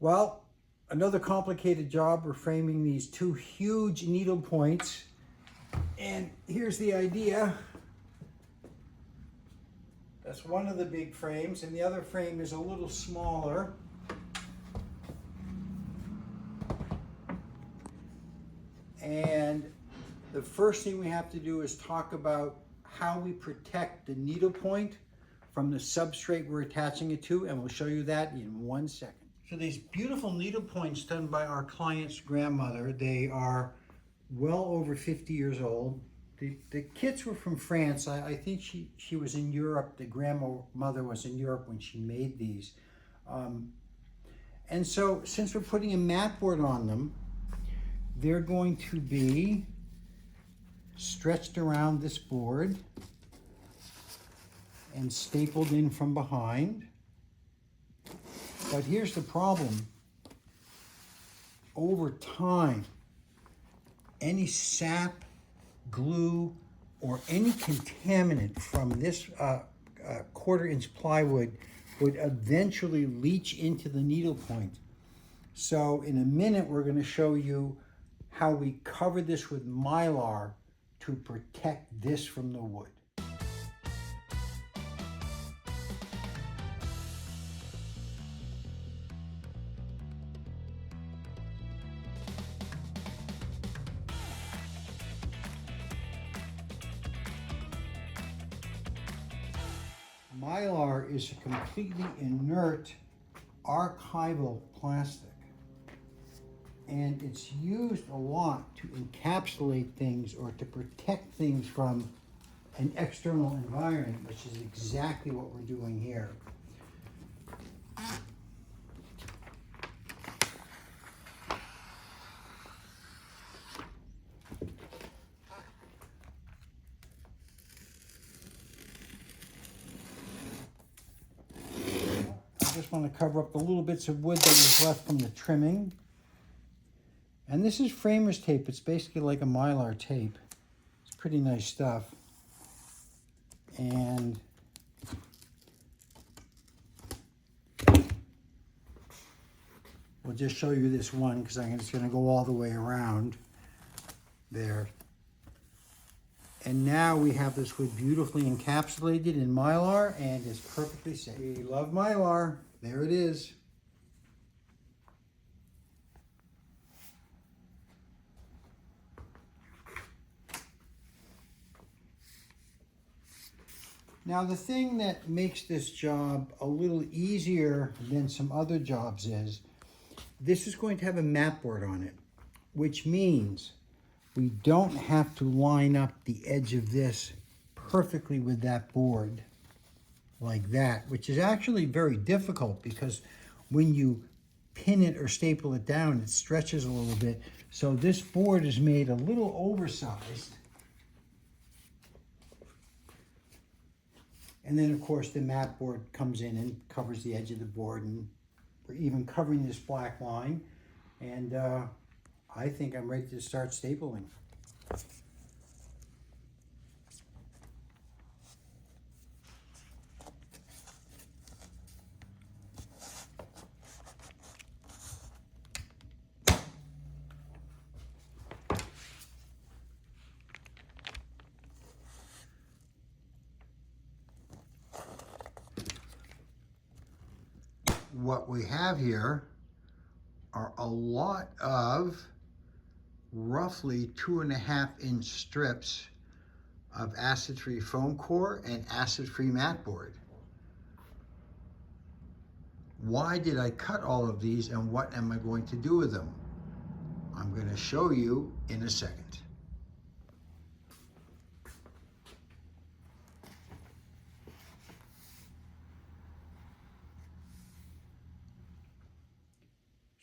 Well, another complicated job. We're framing these two huge needle points. And here's the idea. That's one of the big frames, and the other frame is a little smaller. And the first thing we have to do is talk about how we protect the needle point from the substrate we're attaching it to, and we'll show you that in 1 second. So these beautiful needle points done by our client's grandmother, they are well over 50 years old. The kits were from France. I think she was in Europe. The grandmother was in Europe when she made these. And so since we're putting a mat board on them, they're going to be stretched around this board and stapled in from behind. But here's the problem. Over time, any sap, glue, or any contaminant from this 1/4 inch plywood would eventually leach into the needle point. So in a minute, we're going to show you how we cover this with Mylar to protect this from the wood. Mylar is a completely inert archival plastic, and it's used a lot to encapsulate things or to protect things from an external environment, which is exactly what we're doing here. I just want to cover up the little bits of wood that was left from the trimming. And this is framer's tape. It's basically like a Mylar tape. It's pretty nice stuff. And we'll just show you this one because I'm just going to go all the way around there. And now we have this wood beautifully encapsulated in Mylar, and it's perfectly safe. We love Mylar. There it is. Now the thing that makes this job a little easier than some other jobs is this is going to have a mat board on it, which means we don't have to line up the edge of this perfectly with that board like that, which is actually very difficult because when you pin it or staple it down, it stretches a little bit. So this board is made a little oversized. And then, of course, the mat board comes in and covers the edge of the board, and we're even covering this black line. And I think I'm ready to start stapling. What we have here are a lot of roughly 2.5 inch strips of acid-free foam core and acid-free mat board. Why did I cut all of these, and what am I going to do with them? I'm going to show you in a second.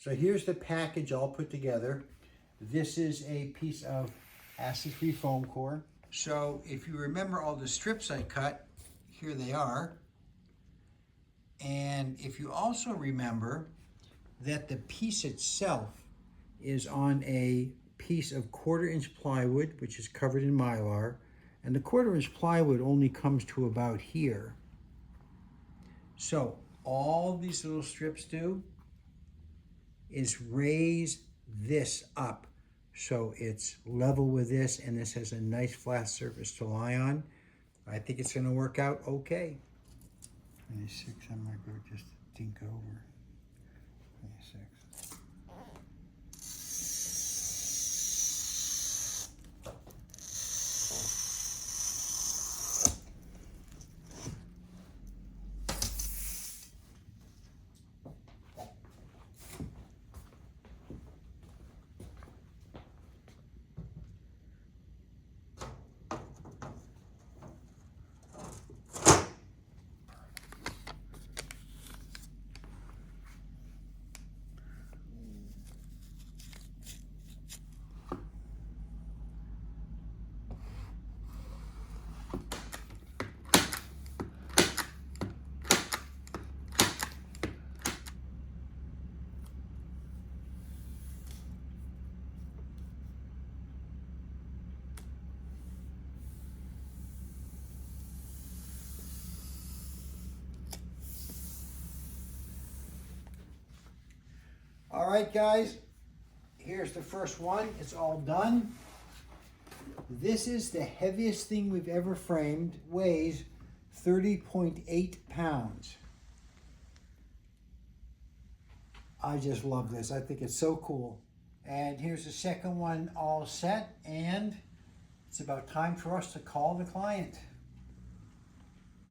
So here's the package all put together. This is a piece of acid-free foam core. So if you remember all the strips I cut, here they are. And if you also remember that the piece itself is on a piece of 1/4 inch plywood, which is covered in Mylar, and the 1/4 inch plywood only comes to about here. So all these little strips do is raise this up so it's level with this, and this has a nice flat surface to lie on. I think it's going to work out okay. 26, I'm going to go just dink over. 26. All right, guys, here's the first one. It's all done. This is the heaviest thing we've ever framed. Weighs 30.8 pounds. I just love this. I think it's so cool. And here's the second one all set, and it's about time for us to call the client.